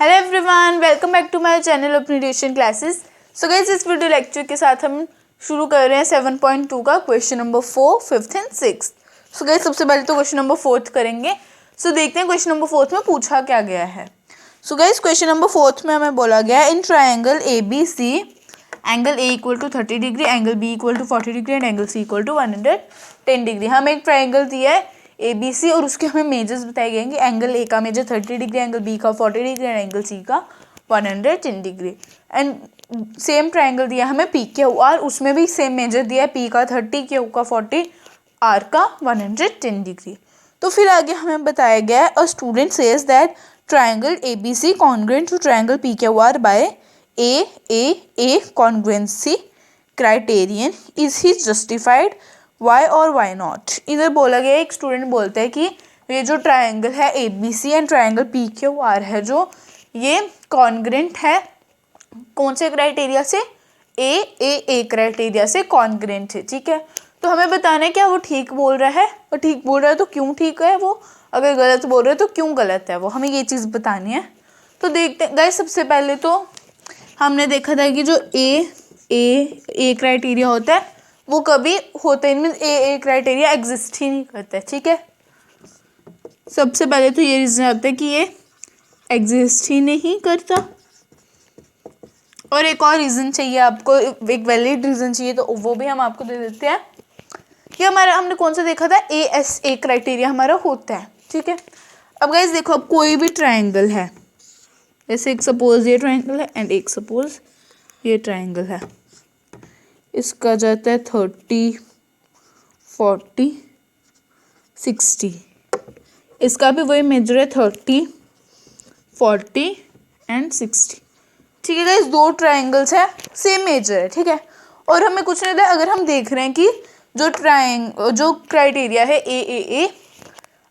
Hello everyone, welcome back to my channel अपनी tuition classes. So guys, इस video lecture के साथ हम शुरू कर रहे हैं 7.2 का question number 4, 5th and 6th। So guys, सबसे पहले तो क्वेश्चन नंबर 4 करेंगे। सो देखते हैं क्वेश्चन नंबर 4 में पूछा क्या गया है। सो गाइस, क्वेश्चन नंबर 4 में हमें बोला गया है in triangle A B C angle A equal to 30 degree, angle B equal to 40 degree and angle C equal to 110 degree. हमें एक ट्राइंगल दिया है ए बी सी और उसके हमें मेजर्स बताए गए हैं। एंगल ए का मेजर 30 डिग्री, एंगल बी का 40 डिग्री एंड एंगल सी का 110 डिग्री। एंड सेम ट्राइंगल दिया हमें पी क्यू आर, उसमें भी सेम मेजर दिया है, पी का 30, क्यू का 40, आर का 110 डिग्री। तो फिर आगे हमें बताया गया है a student says that triangle A B C congruent to triangle P Q R by a congruency criterion, is he justified, why or why not. इधर बोला गया एक स्टूडेंट बोलता है कि ये जो ट्राइंगल है A B C and triangle P Q R है, जो ये कॉन्ग्रुएंट है कौन से क्राइटेरिया से, ए क्राइटेरिया से कॉन्ग्रुएंट है। ठीक है, तो हमें बताना है क्या वो ठीक बोल रहा है, और ठीक बोल रहा है तो क्यों ठीक है वो, अगर गलत बोल रहा है तो क्यों गलत है वो, हमें ये चीज़ बतानी है। तो देखते हैं गाइस, सबसे पहले तो हमने देखा था कि जो ए क्राइटेरिया होता है वो कभी होता ही नहीं, मीन्स ए क्राइटेरिया एग्जिस्ट ही नहीं करता है। ठीक है, सबसे पहले तो ये रीज़न आता है कि ये एग्जिस्ट ही नहीं करता। और एक और रीज़न चाहिए आपको, एक वैलिड रीज़न चाहिए, तो वो भी हम आपको दे देते हैं कि हमारा हमने कौन सा देखा था, ए क्राइटेरिया हमारा होता है। ठीक है, अब गाइस देखो, अब कोई भी ट्राइंगल है, जैसे एक सपोज ये ट्राइंगल है एंड एक सपोज ये ट्राइंगल है, इसका जाता है 30, 40, 60, इसका भी वही मेजर है 30, 40 एंड 60। ठीक है गाइस, दो ट्राइंगल्स है, सेम मेजर है। ठीक है, और हमें कुछ नहीं था, अगर हम देख रहे हैं कि जो क्राइटेरिया है ए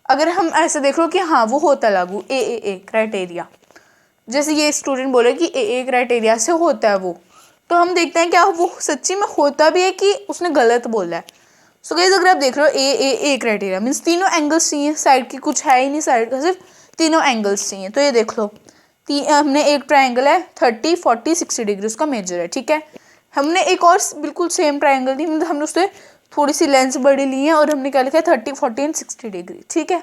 अगर हम ऐसे देख लो कि हाँ वो होता लागू ए क्राइटेरिया, जैसे ये स्टूडेंट बोले कि ए क्राइटेरिया से होता है वो, तो हम देखते हैं क्या वो सच्ची में होता भी है कि उसने गलत बोला है। सो गाइस, अगर आप देख रहे हो ए क्राइटेरिया मीन्स तीनों एंगल्स चाहिए, साइड की कुछ है ही नहीं, साइड का सिर्फ तीनों एंगल्स चाहिए। तो ये देख लो, हमने एक ट्राइंगल है 30, 40, 60 डिग्री, उसका मेजर है। ठीक है, हमने एक और बिल्कुल सेम ट्राइंगल दी, मतलब हमने उससे थोड़ी सी लेंस बड़ी ली है और हमने क्या लिखा है 30, 40 एंड 60 डिग्री। ठीक है,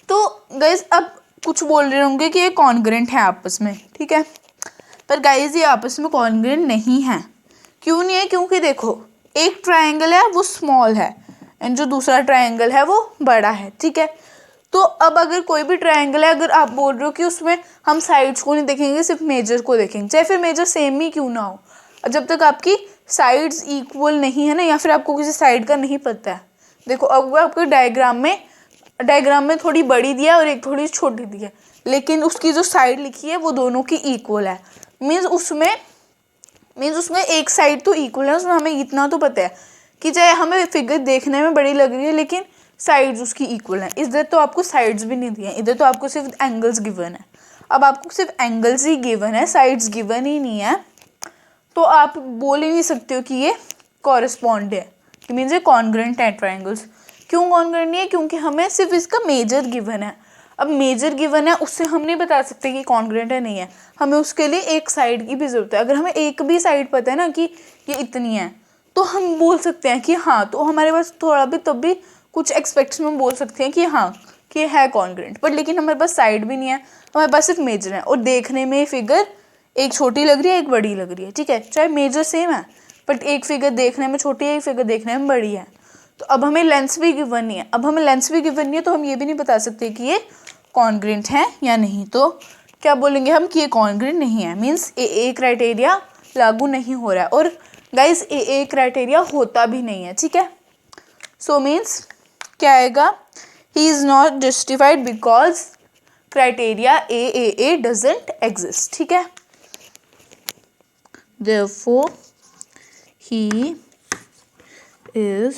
तो गाइस अब कुछ बोल रहे होंगे कि ये कॉन्ग्रुएंट है आपस में। ठीक है, पर गाइस ये आपस में कॉन्ग्रुएंट नहीं है। क्यों नहीं है? क्योंकि देखो, एक ट्राइंगल है वो स्मॉल है एंड जो दूसरा ट्राइंगल है वो बड़ा है। ठीक है, तो अब अगर कोई भी ट्राइंगल है, अगर आप बोल रहे हो कि उसमें हम साइड्स को नहीं देखेंगे, सिर्फ मेजर को देखेंगे, चाहे फिर मेजर सेम ही क्यों ना हो, जब तक आपकी साइड्स इक्वल नहीं है ना, या फिर आपको किसी साइड का नहीं पता है। देखो, अब आपके डायग्राम में थोड़ी बड़ी दिया और एक थोड़ी छोटी दी है, लेकिन उसकी जो साइड लिखी है वो दोनों की इक्वल है। मीन्स उसमें एक साइड तो इक्वल है, उसमें हमें इतना तो पता है कि चाहे हमें फिगर देखने में बड़ी लग रही है लेकिन साइड्स उसकी इक्वल हैं। इधर तो आपको साइड्स भी नहीं दिए हैं, इधर तो आपको सिर्फ एंगल्स गिवन है। अब आपको सिर्फ एंगल्स ही गिवन है, साइड्स गिवन ही नहीं है, तो आप बोल ही नहीं सकते हो कि ये कॉरेस्पॉन्ड है, मीन्स ये कॉन्ग्रुएंट है ट्राइंगल्स। क्यों कॉन्ग्रुएंट नहीं है? क्योंकि हमें सिर्फ इसका मेजर गिवन है। अब मेजर गिवन है, उससे हम नहीं बता सकते कि कॉन्ग्रुएंट है नहीं है, हमें उसके लिए एक साइड की भी जरूरत है। अगर हमें एक भी साइड पता है ना कि ये इतनी है, तो हम बोल सकते हैं कि हाँ, तो हमारे पास थोड़ा भी तब भी कुछ एक्सपेक्टेशन में बोल सकते हैं कि हाँ कि है कॉन्ग्रुएंट। बट लेकिन हमारे पास साइड भी नहीं है, हमारे पास सिर्फ मेजर है, और देखने में फिगर एक छोटी लग रही है एक बड़ी लग रही है। ठीक है, चाहे मेजर सेम है बट एक फिगर देखने में छोटी है, एक फिगर देखने में बड़ी है। तो अब हमें लेंस भी गिवन नहीं है, तो हम ये भी नहीं बता सकते कि ये कॉन्ग्रुएंट है या नहीं। तो क्या बोलेंगे हम कि ये कॉन्ग्रुएंट नहीं है, मीन्स ए क्राइटेरिया लागू नहीं हो रहा है, और गाइस ए क्राइटेरिया होता भी नहीं है। ठीक है, सो मीन्स क्या आएगा, he is not justified because criteria A doesn't exist. ठीक है, therefore he is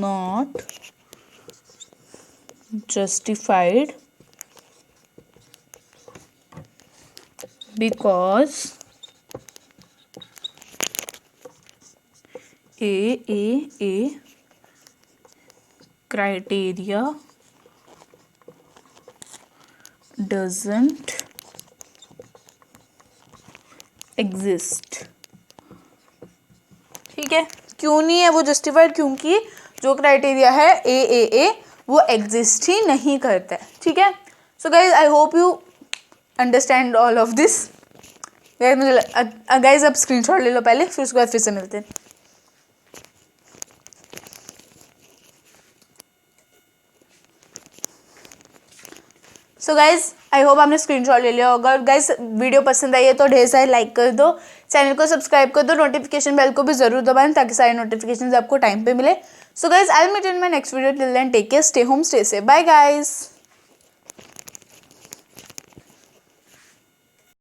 not justified because a criteria doesn't exist. ठीक है, क्यों नहीं है वो जस्टिफाइड? क्योंकि जो क्राइटेरिया है ए वो एग्जिस्ट ही नहीं करता है। ठीक है, सो guys I hope you understand all of this. Guys अब स्क्रीनशॉट ले लो पहले, फिर उसके बाद फिर से मिलते हैं। सो गाइज आई होप आपने स्क्रीनशॉट ले लिया होगा। और गाइज वीडियो पसंद आई है तो ढेर सारे लाइक कर दो, चैनल को सब्सक्राइब कर दो, नोटिफिकेशन बेल को भी जरूर दबाएं ताकि सारे नोटिफिकेशंस आपको टाइम पे मिले। So guys I will meet in my next video, till then take care, stay home, stay safe, bye guys.